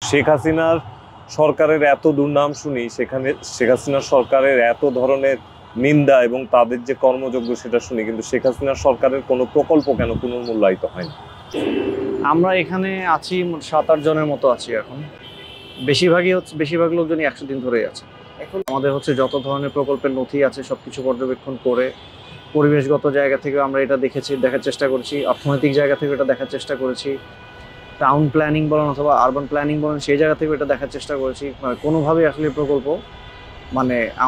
শেখ হাসিনার সরকারের এত দুর্নাম শুনি, সেখানে শেখ হাসিনার সরকারের এত ধরনের নিন্দা এবং তাদের যে কর্মযোগ্য সেটা শুনি, কিন্তু শেখ হাসিনার সরকারের কোনো প্রকল্প কেন পুনর্মূল্যায়িত হয় না? আমরা এখানে আছি 7-8 জনের মতো আছি এখন। বেশিরভাগ লোকজনই 100 দিন ধরেই আছে। এখন আমাদের যত ধরনের প্রকল্পের নথি আছে সবকিছু পর্যবেক্ষণ করে পরিবেশগত জায়গা থেকে আমরা এটা দেখার চেষ্টা করেছি, অর্থনৈতিক জায়গা থেকে এটা দেখার চেষ্টা করেছি, টাউন প্ল্যানিং বলেন অথবা আরবান প্ল্যানিং বলেন সেই জায়গা থেকে এটা দেখার চেষ্টা করেছি। কোনোভাবেই আসলে প্রকল্প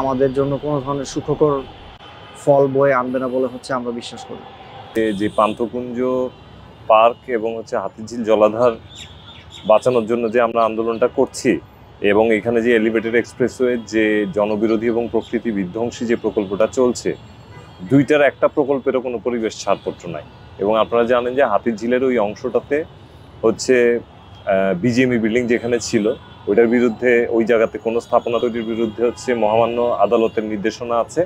আমাদের জন্য কোনো ধরনের সুখকর ফল বয়ে আনবে না বলে আমরা বিশ্বাস করি। যে পান্থকুঞ্জ পার্ক এবং হাতিঝিল জলাধার বাঁচানোর জন্য যে আমরা আন্দোলনটা করছি, এবং এখানে যে এলিভেটেড এক্সপ্রেসওয়ে যে জনবিরোধী এবং প্রকৃতি বিধ্বংসী যে প্রকল্পটা চলছে, দুইটার একটা প্রকল্পেরও কোনো পরিবেশ ছাড়পত্র নাই। এবং আপনারা জানেন যে হাতিঝিলের ওই অংশটাতে বিজিএমই বিল্ডিং যেখানে ছিল ওইটার বিরুদ্ধে, ওই জায়গাতে কোনো স্থাপনা তৈরির বিরুদ্ধে মহামান্য আদালতের নির্দেশনা আছে।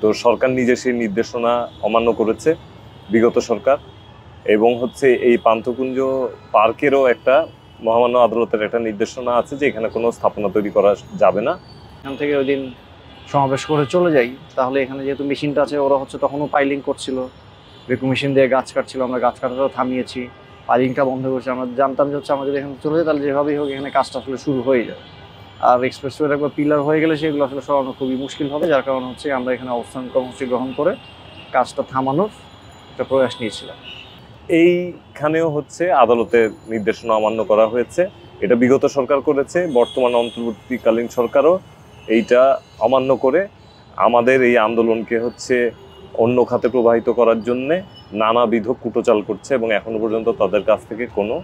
তো সরকার নিজে সেই নির্দেশনা অমান্য করেছে, বিগত সরকার। এবং এই পান্থকুঞ্জ পার্কেরও একটা মহামান্য আদালতের একটা নির্দেশনা আছে যে এখানে কোনো স্থাপনা তৈরি করা যাবে না। এখান থেকে ওই দিন সমাবেশ করে চলে যাই, তাহলে এখানে যেহেতু মেশিনটা আছে, ওরা তখনও পাইলিং করছিল, বেকু মেশিন দিয়ে গাছ কাটছিল। আমরা গাছ কাটাটাও থামিয়েছি, পাইলিংটা বন্ধ করেছি। আমরা জানতাম যে আমরা যদি এখানে চলে যাই তাহলে যেভাবেই হোক এখানে কাজটা আসলে শুরু হয়ে যাবে। আর এক্সপ্রেসওয়ের একবার পিলার হয়ে গেলে সেগুলো আসলে সরানো খুবই মুশকিল হবে, যার কারণে আমরা এখানে অবস্থান কর্মসূচি গ্রহণ করে কাজটা থামানোর একটা প্রয়াস নিয়েছিলাম। এইখানেও আদালতের নির্দেশনা অমান্য করা হয়েছে। এটা বিগত সরকার করেছে, বর্তমান অন্তর্বর্তীকালীন সরকারও এইটা অমান্য করে আমাদের এই আন্দোলনকে অন্য খাতে প্রবাহিত করার জন্যে নানাবিধ কুটচাল করছে, এবং এখনো পর্যন্ত তাদের কাছ থেকে কোনো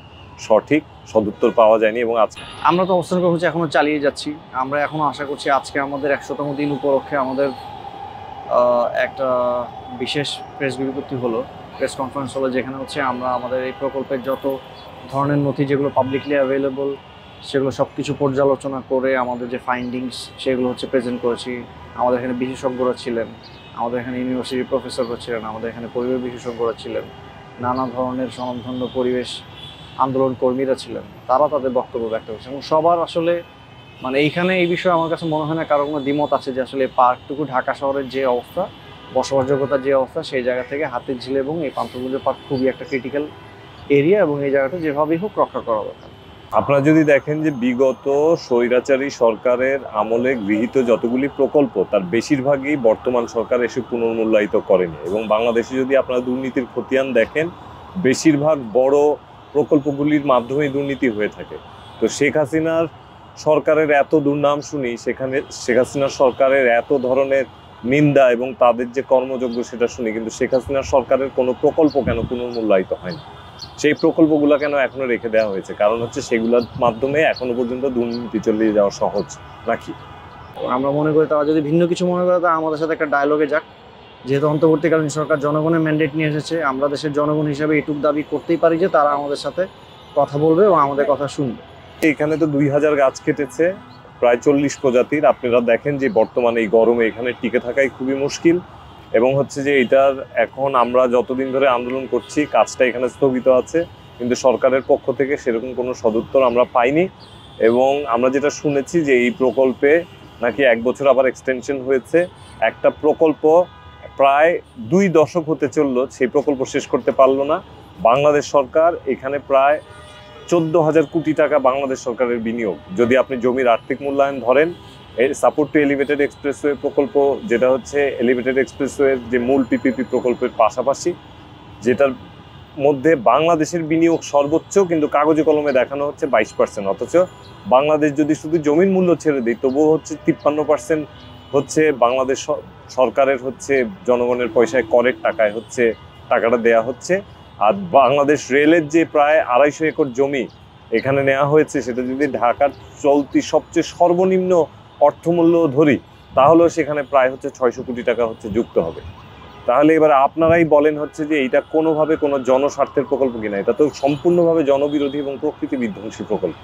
সঠিক সদুত্তর পাওয়া যায়নি। এবং আজকে আমরা তো অবস্থান কর্মসূচি এখনো চালিয়ে যাচ্ছি। আমরা এখনো আশা করছি আজকে আমাদের 100তম দিন উপলক্ষে আমাদের একটা বিশেষ প্রেস বিজ্ঞপ্তি হলো, প্রেস কনফারেন্স হলো, যেখানে আমরা আমাদের এই প্রকল্পের যত ধরনের নথি যেগুলো পাবলিকলি অ্যাভেলেবল সেগুলো সব কিছু পর্যালোচনা করে আমাদের যে ফাইন্ডিংস সেগুলো প্রেজেন্ট করেছি। আমাদের এখানে বিশেষজ্ঞরা ছিলেন, আমাদের এখানে ইউনিভার্সিটির প্রফেসররা ছিলেন, আমাদের এখানে পরিবেশ বিশেষজ্ঞরা ছিলেন, নানা ধরনের স্বনামধন্য পরিবেশ আন্দোলন কর্মীরা ছিলেন। তারা তাদের বক্তব্য ব্যক্ত করেছে এবং সবার আসলে এইখানে এই বিষয়ে আমার কাছে মনে হয় না কারো কোনো দ্বিমত আছে যে আসলে পার্কটুকু ঢাকা শহরের যে অবস্থা, বসবাসযোগ্যতার যে অবস্থা, সেই জায়গা থেকে হাতিঝিল এবং এই পান্থকুঞ্জ পার্ক খুবই একটা ক্রিটিক্যাল এরিয়া, এবং এই জায়গাটা যেভাবেই হোক রক্ষা করা দরকার। আপনারা যদি দেখেন যে বিগত স্বৈরাচারী সরকারের আমলে গৃহীত যতগুলি প্রকল্প তার বেশিরভাগই বর্তমান সরকার এসে পুনর্মূল্যায়িত করেনি। এবং বাংলাদেশে যদি আপনারা দুর্নীতির খতিয়ান দেখেন, বেশিরভাগ বড় প্রকল্পগুলির মাধ্যমেই দুর্নীতি হয়ে থাকে। তো শেখ হাসিনার সরকারের এত দুর্নাম শুনি, সেখানে শেখ হাসিনার সরকারের এত ধরনের নিন্দা এবং তাদের যে কর্মযোগ্য সেটা শুনি, কিন্তু শেখ হাসিনার সরকারের কোনো প্রকল্প কেন পুনর্মূল্যায়িত হয় না? সেই প্রকল্পগুলো কেন এখনো রেখে দেওয়া হয়েছে? কারণ সেগুলোর মাধ্যমে এখনো পর্যন্ত দুর্নীতি চালিয়ে যাওয়া সহজ নাকি? আমরা মনে করি তারা যদি ভিন্ন কিছু মনে করে তা আমাদের সাথে একটা ডায়লগে যাক। যেহেতু অন্তর্বর্তীকালীন সরকার জনগণের ম্যান্ডেট নিয়ে এসেছে, আমরা দেশের জনগণ হিসেবে এটুকু দাবি করতেই পারি যে তারা আমাদের সাথে কথা বলবে এবং আমাদের কথা শুনবে। এখানে তো 2000 গাছ কেটেছে, প্রায় 40 প্রজাতির। আপনারা দেখেন যে বর্তমানে এই গরমে এখানে টিকে থাকাই খুবই মুশকিল। এবং যে এটার এখন আমরা যতদিন ধরে আন্দোলন করছি কাজটা এখানে স্থগিত আছে, কিন্তু সরকারের পক্ষ থেকে সেরকম কোনো সদুত্তর আমরা পাইনি। এবং আমরা যেটা শুনেছি যে এই প্রকল্পে নাকি 1 বছর আবার এক্সটেনশন হয়েছে। একটা প্রকল্প প্রায় 2 দশক হতে চললো, সেই প্রকল্প শেষ করতে পারলো না বাংলাদেশ সরকার। এখানে প্রায় 14,000 কোটি টাকা বাংলাদেশ সরকারের বিনিয়োগ। যদি আপনি জমির আর্থিক মূল্যায়ন ধরেন, সাপোর্ট টু এলিভেটেড এক্সপ্রেসওয়ে প্রকল্প, যেটা এলিভেটেড এক্সপ্রেসওয়ের যে মূল পিপিপি প্রকল্পের পাশাপাশি, যেটার মধ্যে বাংলাদেশের বিনিয়োগ সর্বোচ্চ, কিন্তু কাগজে কলমে দেখানো 22%। অথচ বাংলাদেশ যদি শুধু জমির মূল্য ছেড়ে দেয় তবুও 53% বাংলাদেশ সরকারের জনগণের পয়সায়, করের টাকায় টাকাটা দেয়া হচ্ছে। আর বাংলাদেশ রেলের যে প্রায় 250 একর জমি এখানে নেওয়া হয়েছে, সেটা যদি ঢাকার চলতি সবচেয়ে সর্বনিম্ন অর্থমূল্য ধরি, তাহলেও সেখানে প্রায় 600 কোটি টাকা যুক্ত হবে। তাহলে এবার আপনারাই বলেন যে এইটা কোনোভাবে কোনো জনস্বার্থের প্রকল্প কিনা? এটা তো সম্পূর্ণভাবে জনবিরোধী এবং প্রকৃতি বিধ্বংসী প্রকল্প।